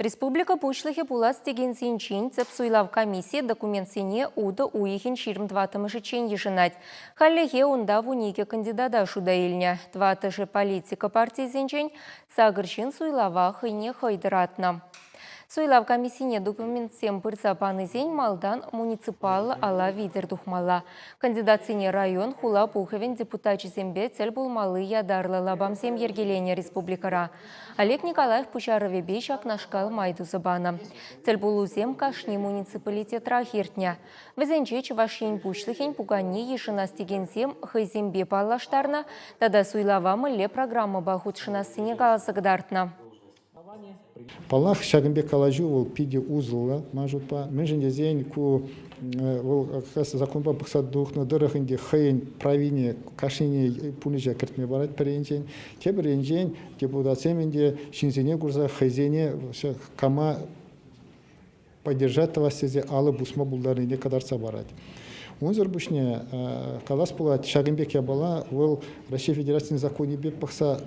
Республика пучлыхе пулас деген сенчен цеп суйлав комиссия документсене уды уихин 22-мышы чен ешінат. Халлехе онда вунике кандидата шуда еліне. 20-шы политика партия сенчен сагырчен суйлава хыне хайдыратна. Суйлав комиссине документсем пырса панызен малдан муниципал ала видер духмала. Кандидатсене район хула пуховен депутатчизембе цель булмалы ядарлы лабамсем ергелене республикара. Олег Николаев пучаровебе шакнашкал майду забана. Цель булузем кашни муниципалитет рахиртня. Везенче чавашин пучлыхен пугани ешинастигенсем хызембе паллаштарна, тада суйлавамы ле программа бахутшина Сенегала сагдартна. Палах Шагамбек Калажу вол пиди узла мажутпа. Менженде зень ку вол законба бахсадухна дырахинде хейн правине кашине пунижа кертме барат перенжен. Теберенжен депутатсеменде шинзене гурза хейзене кама поддержать вас сезе алы бусма булдарыне кадарса барат. Унзер бушне калас пулат Шагамбек ябала вол Россия Федерацияның законе беп бахса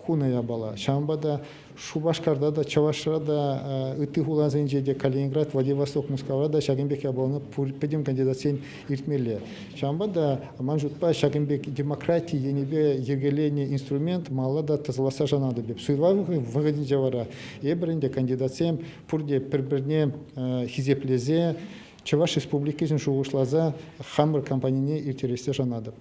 хуная бала. Шамбада, Шубашкарда да, Чавашрада, Итыгула Зенжеде, Калининград, Владивосток, Москвада, Шагамбек ябалны педим кандидатсен иртмеле. Шамбада, манжутпа Шагамбек демократии, енебе ергеление инструмент, малада тазласа жанады беп. Суйлавы выгоден жавара. Ебренде кандидатсен пурде перберне хизеплезе, Чаваш республикизм шуғышлаза хамбыр компанияне иртересте жанады.